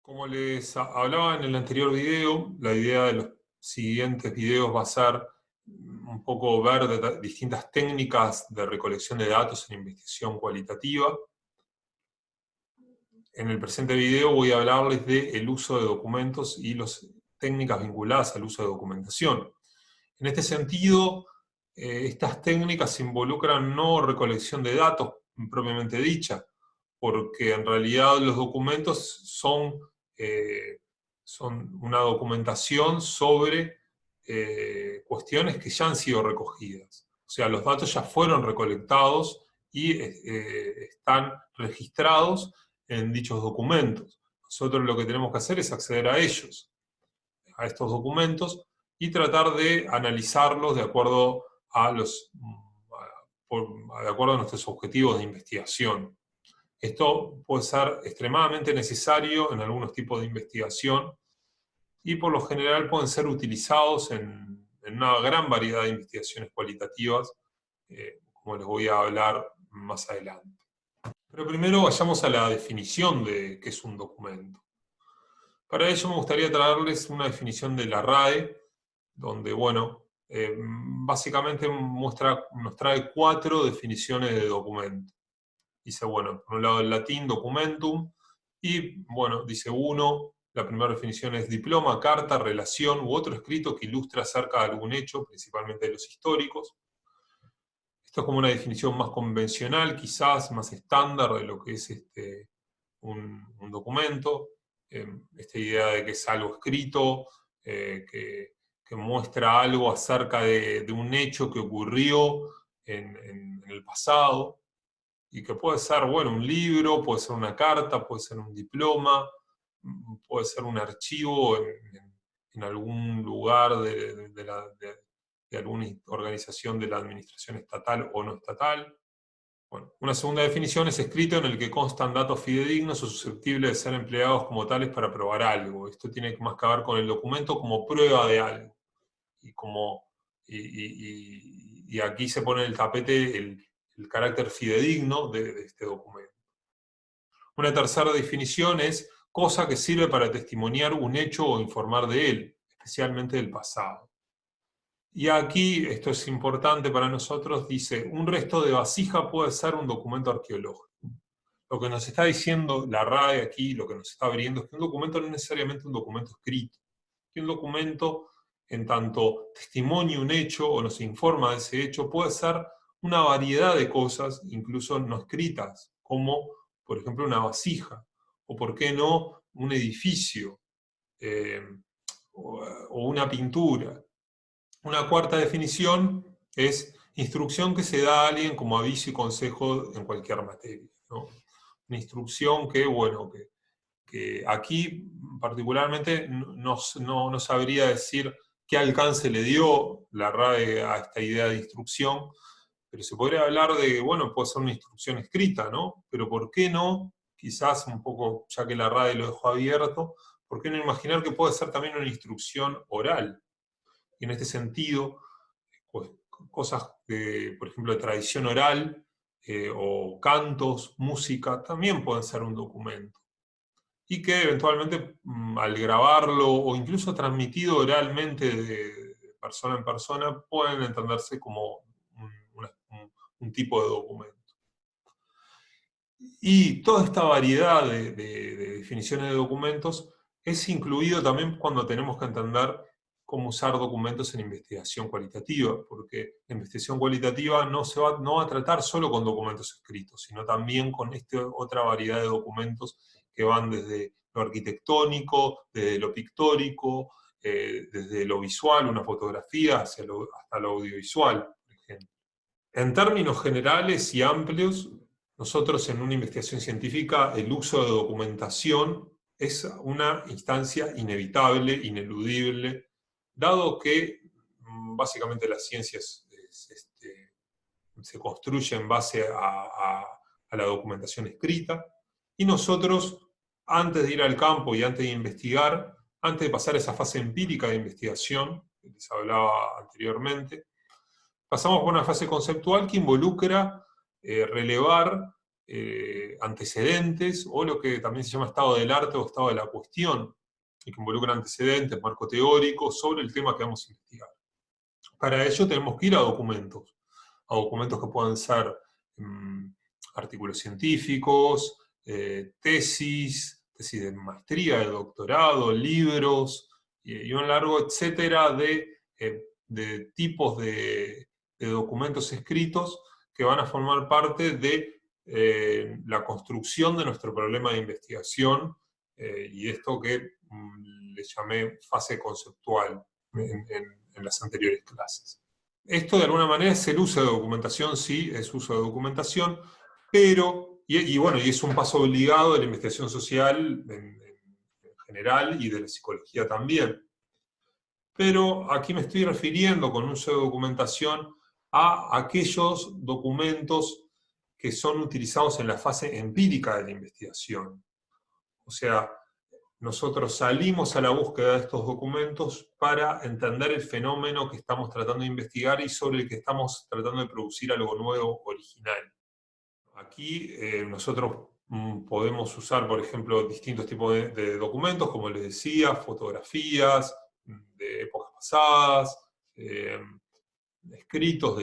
Como les hablaba en el anterior video, la idea de los siguientes videos va a ser un poco ver distintas técnicas de recolección de datos en investigación cualitativa. En el presente video voy a hablarles del uso de documentos y las técnicas vinculadas al uso de documentación. En este sentido, estas técnicas involucran no recolección de datos propiamente dicha, porque en realidad los documentos son una documentación sobre cuestiones que ya han sido recogidas. O sea, los datos ya fueron recolectados y están registrados en dichos documentos. Nosotros lo que tenemos que hacer es acceder a ellos, a estos documentos, y tratar de analizarlos de acuerdo a nuestros objetivos de investigación. Esto puede ser extremadamente necesario en algunos tipos de investigación y por lo general pueden ser utilizados en una gran variedad de investigaciones cualitativas, como les voy a hablar más adelante. Pero primero vayamos a la definición de qué es un documento. Para ello me gustaría traerles una definición de la RAE, donde, básicamente nos trae 4 definiciones de documento. Dice, por un lado el latín, documentum, y, dice la primera definición es diploma, carta, relación u otro escrito que ilustra acerca de algún hecho, principalmente de los históricos. Esto es como una definición más convencional, quizás más estándar de lo que es un documento. Esta idea de que es algo escrito, que muestra algo acerca de un hecho que ocurrió en el pasado, y que puede ser, un libro, puede ser una carta, puede ser un diploma, puede ser un archivo en algún lugar de alguna organización de la administración estatal o no estatal. Una segunda definición es escrito en el que constan datos fidedignos o susceptibles de ser empleados como tales para probar algo. Esto tiene más que ver con el documento como prueba de algo. Y aquí se pone en el tapete el carácter fidedigno de este documento. Una tercera definición es cosa que sirve para testimoniar un hecho o informar de él, especialmente del pasado. Y aquí, esto es importante para nosotros, dice, un resto de vasija puede ser un documento arqueológico. Lo que nos está diciendo la RAE aquí, lo que nos está abriendo, es que un documento no es necesariamente un documento escrito. Que un documento, en tanto testimonia un hecho o nos informa de ese hecho, puede ser una variedad de cosas, incluso no escritas, como, por ejemplo, una vasija, o, por qué no, un edificio, o una pintura. Una cuarta definición es instrucción que se da a alguien como aviso y consejo en cualquier materia, ¿no? Una instrucción que aquí particularmente no sabría decir qué alcance le dio la RAE a esta idea de instrucción, pero se podría hablar de, puede ser una instrucción escrita, ¿no? Pero ¿por qué no? Quizás un poco, ya que la RAE lo dejó abierto, ¿por qué no imaginar que puede ser también una instrucción oral? Y en este sentido, pues, cosas por ejemplo, de tradición oral, o cantos, música, también pueden ser un documento. Y que eventualmente, al grabarlo o incluso transmitido oralmente de persona en persona, pueden entenderse como un tipo de documento. Y toda esta variedad de definiciones de documentos es incluido también cuando tenemos que entender cómo usar documentos en investigación cualitativa, porque la investigación cualitativa no va a tratar solo con documentos escritos, sino también con otra variedad de documentos que van desde lo arquitectónico, desde lo pictórico, desde lo visual, una fotografía, hasta lo audiovisual, por ejemplo. En términos generales y amplios, nosotros en una investigación científica el uso de documentación es una instancia inevitable, ineludible, dado que básicamente la ciencia se construye en base a la documentación escrita, y nosotros, antes de ir al campo y antes de investigar, antes de pasar a esa fase empírica de investigación, que les hablaba anteriormente, pasamos por una fase conceptual que involucra relevar antecedentes, o lo que también se llama estado del arte o estado de la cuestión, y que involucra antecedentes, marco teórico, sobre el tema que vamos a investigar. Para ello tenemos que ir a documentos que pueden ser artículos científicos, tesis de maestría, de doctorado, libros, y un largo etcétera de tipos de documentos escritos que van a formar parte de la construcción de nuestro problema de investigación, y esto que le llamé fase conceptual en las anteriores clases. Esto de alguna manera es el uso de documentación, sí, es uso de documentación, pero, bueno, y es un paso obligado de la investigación social en general y de la psicología también. Pero aquí me estoy refiriendo con uso de documentación a aquellos documentos que son utilizados en la fase empírica de la investigación. O sea, nosotros salimos a la búsqueda de estos documentos para entender el fenómeno que estamos tratando de investigar y sobre el que estamos tratando de producir algo nuevo, original. Aquí nosotros podemos usar, por ejemplo, distintos tipos de documentos, como les decía, fotografías de épocas pasadas, escritos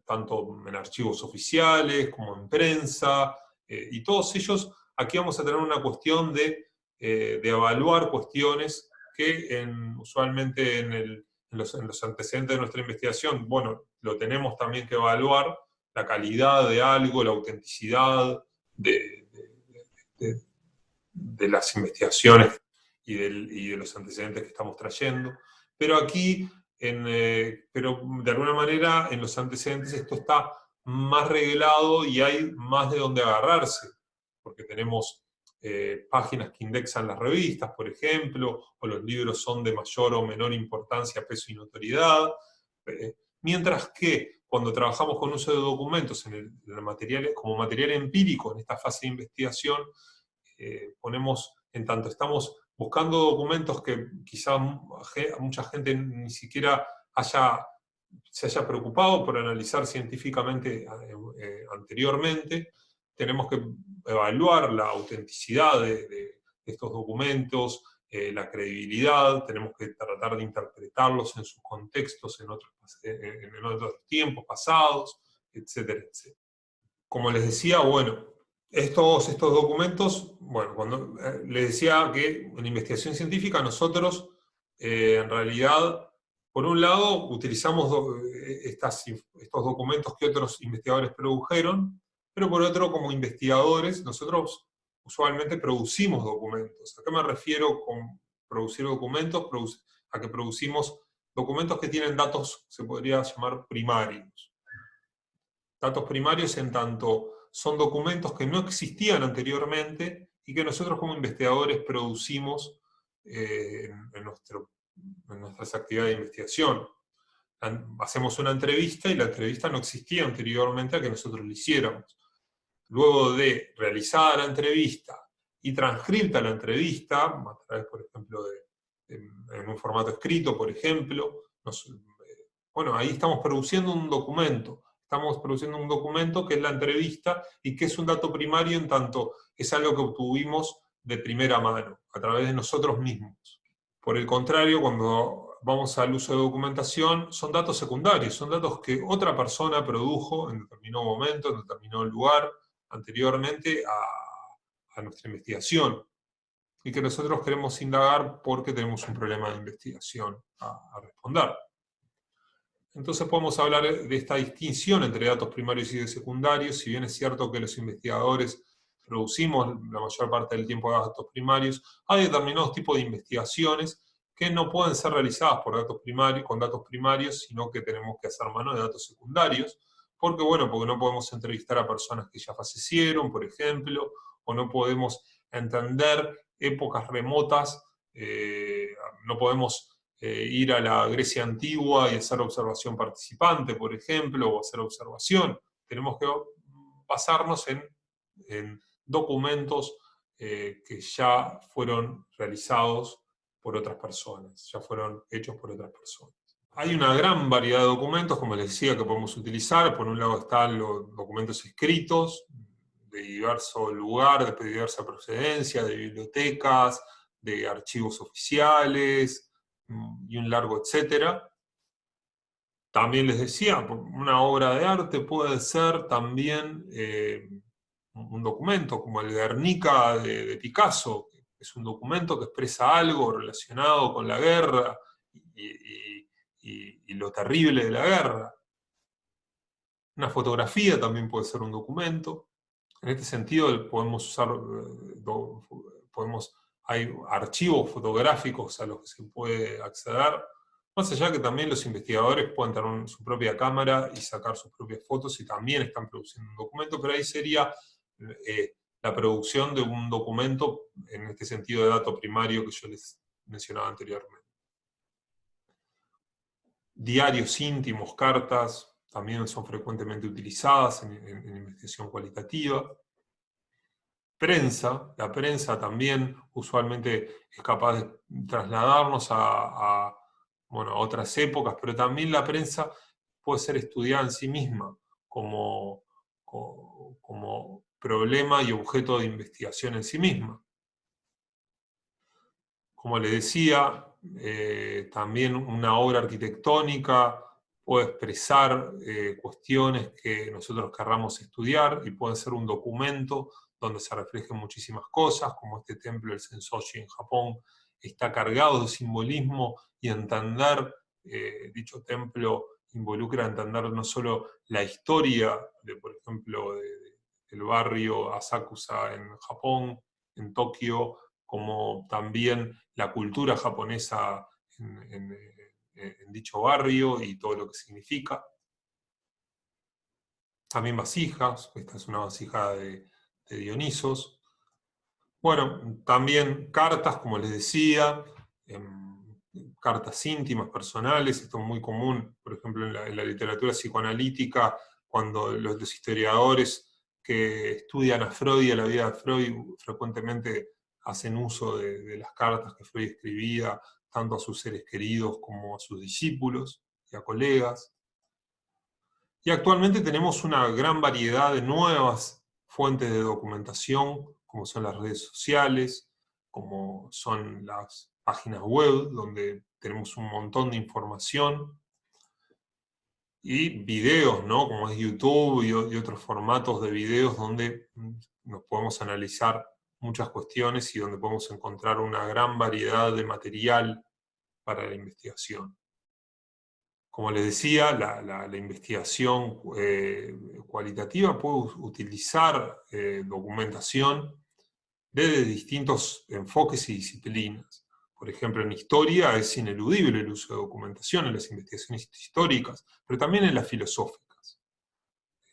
tanto en archivos oficiales como en prensa, y todos ellos, aquí vamos a tener una cuestión de evaluar cuestiones que usualmente en los antecedentes de nuestra investigación, bueno, lo tenemos también que evaluar, la calidad de algo, la autenticidad de las investigaciones y de los antecedentes que estamos trayendo. Pero aquí, pero de alguna manera, en los antecedentes esto está más reglado y hay más de dónde agarrarse, porque tenemos páginas que indexan las revistas, por ejemplo, o los libros son de mayor o menor importancia, peso y notoriedad, mientras que cuando trabajamos con uso de documentos como material empírico en esta fase de investigación, ponemos, en tanto estamos buscando documentos que quizá mucha gente ni siquiera se haya preocupado por analizar científicamente anteriormente, tenemos que evaluar la autenticidad de estos documentos, la credibilidad, tenemos que tratar de interpretarlos en sus contextos en otros tiempos pasados, etcétera, etcétera. Como les decía, bueno, estos documentos, bueno, cuando les decía que en investigación científica nosotros en realidad, por un lado, utilizamos estos documentos que otros investigadores produjeron, pero por otro, como investigadores, nosotros usualmente producimos documentos. ¿A qué me refiero con producir documentos? A que producimos documentos que tienen datos, se podría llamar primarios. Datos primarios en tanto son documentos que no existían anteriormente y que nosotros como investigadores producimos en nuestras actividades de investigación. Hacemos una entrevista y la entrevista no existía anteriormente a que nosotros la hiciéramos. Luego de realizada la entrevista y transcripta la entrevista, a través, por ejemplo, en un formato escrito, por ejemplo, bueno, ahí estamos produciendo un documento. Estamos produciendo un documento que es la entrevista y que es un dato primario en tanto es algo que obtuvimos de primera mano, a través de nosotros mismos. Por el contrario, cuando vamos al uso de documentación, son datos secundarios, son datos que otra persona produjo en determinado momento, en determinado lugar, anteriormente a nuestra investigación, y que nosotros queremos indagar porque tenemos un problema de investigación a responder. Entonces podemos hablar de esta distinción entre datos primarios y de secundarios. Si bien es cierto que los investigadores producimos la mayor parte del tiempo datos primarios, hay determinados tipos de investigaciones que no pueden ser realizadas con datos primarios, sino que tenemos que hacer mano de datos secundarios, porque no podemos entrevistar a personas que ya fallecieron, por ejemplo, o no podemos entender épocas remotas, no podemos ir a la Grecia antigua y hacer observación participante, por ejemplo, o hacer observación. Tenemos que basarnos en documentos que ya fueron realizados por otras personas, ya fueron hechos por otras personas. Hay una gran variedad de documentos, como les decía, que podemos utilizar. Por un lado están los documentos escritos, diverso lugar, de diversa procedencia, de bibliotecas, de archivos oficiales, y un largo etcétera. También les decía, una obra de arte puede ser también un documento, como el Guernica de Picasso, que es un documento que expresa algo relacionado con la guerra y lo terrible de la guerra. Una fotografía también puede ser un documento. En este sentido podemos usar, hay archivos fotográficos a los que se puede acceder, más allá que también los investigadores pueden tener su propia cámara y sacar sus propias fotos y también están produciendo un documento, pero ahí sería la producción de un documento en este sentido de dato primario que yo les mencionaba anteriormente. Diarios íntimos, cartas, también son frecuentemente utilizadas en investigación cualitativa. Prensa, la prensa también usualmente es capaz de trasladarnos a otras épocas, pero también la prensa puede ser estudiada en sí misma como problema y objeto de investigación en sí misma. Como le decía, también una obra arquitectónica puede expresar cuestiones que nosotros querramos estudiar y puede ser un documento donde se reflejen muchísimas cosas, como este templo del Sensoji en Japón está cargado de simbolismo, y entender dicho templo involucra entender no solo la historia por ejemplo, del barrio Asakusa en Japón, en Tokio, como también la cultura japonesa en dicho barrio y todo lo que significa. También vasijas, esta es una vasija de Dionisos. Bueno, también cartas, como les decía, cartas íntimas, personales, esto es muy común, por ejemplo, en la literatura psicoanalítica, cuando los historiadores que estudian a Freud y a la vida de Freud frecuentemente hacen uso de las cartas que Freud escribía, tanto a sus seres queridos como a sus discípulos y a colegas. Y actualmente tenemos una gran variedad de nuevas fuentes de documentación, como son las redes sociales, como son las páginas web, donde tenemos un montón de información, y videos, ¿no? Como es YouTube y otros formatos de videos donde nos podemos analizar muchas cuestiones y donde podemos encontrar una gran variedad de material para la investigación. Como les decía, la investigación cualitativa puede utilizar documentación desde distintos enfoques y disciplinas. Por ejemplo, en historia es ineludible el uso de documentación en las investigaciones históricas, pero también en las filosóficas.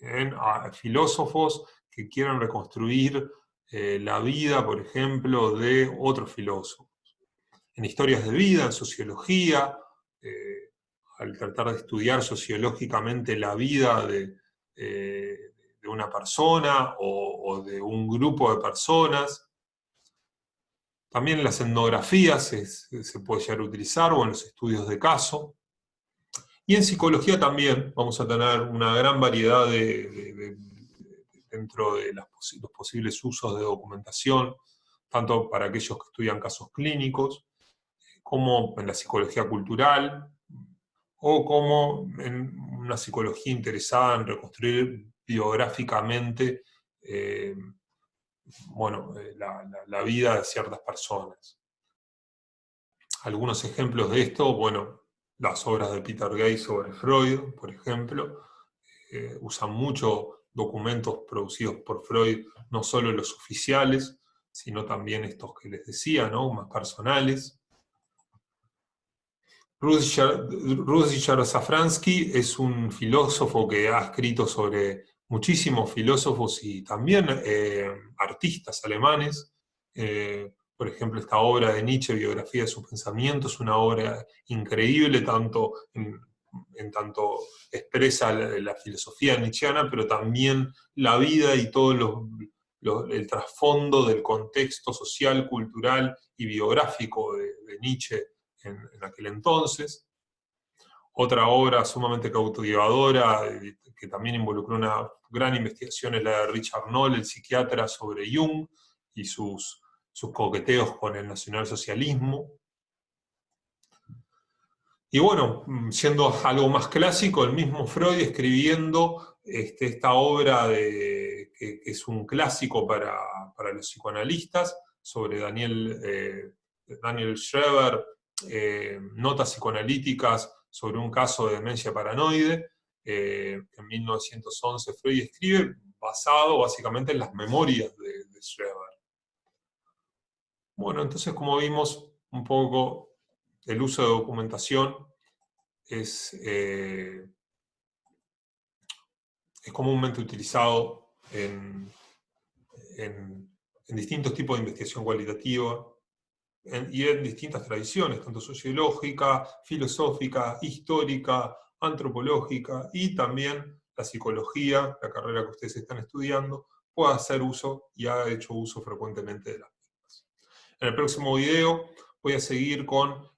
Hay filósofos que quieren reconstruir la vida, por ejemplo, de otros filósofos. En historias de vida, en sociología, al tratar de estudiar sociológicamente la vida de una persona o de un grupo de personas. También en las etnografías se puede llegar a utilizar, o en los estudios de caso. Y en psicología también vamos a tener una gran variedad dentro de los posibles usos de documentación, tanto para aquellos que estudian casos clínicos, como en la psicología cultural, o como en una psicología interesada en reconstruir biográficamente la vida de ciertas personas. Algunos ejemplos de esto, bueno, las obras de Peter Gay sobre Freud, por ejemplo, usan mucho documentos producidos por Freud, no solo los oficiales, sino también estos que les decía, ¿no? Más personales. Rudyard Safransky es un filósofo que ha escrito sobre muchísimos filósofos y también artistas alemanes. Por ejemplo, esta obra de Nietzsche, Biografía de sus pensamientos, es una obra increíble, en tanto expresa la filosofía nietzscheana, pero también la vida y todo el trasfondo del contexto social, cultural y biográfico de Nietzsche en aquel entonces. Otra obra sumamente cautivadora, que también involucró una gran investigación, es la de Richard Noll, el psiquiatra, sobre Jung y sus coqueteos con el nacionalsocialismo. Y bueno, siendo algo más clásico, el mismo Freud escribiendo esta obra que es un clásico para los psicoanalistas, sobre Daniel Schreber, notas psicoanalíticas sobre un caso de demencia paranoide, que en 1911 Freud escribe, basado básicamente en las memorias de Schreber. Bueno, entonces como vimos un poco el uso de documentación es comúnmente utilizado en distintos tipos de investigación cualitativa y en distintas tradiciones, tanto sociológica, filosófica, histórica, antropológica, y también la psicología, la carrera que ustedes están estudiando, puede hacer uso y ha hecho uso frecuentemente de las mismas. En el próximo video voy a seguir con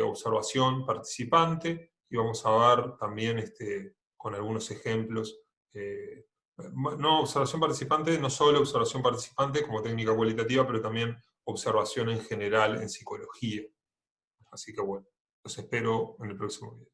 observación participante y vamos a ver también con algunos ejemplos. No observación participante, no solo observación participante como técnica cualitativa, pero también observación en general en psicología. Así que bueno, los espero en el próximo video.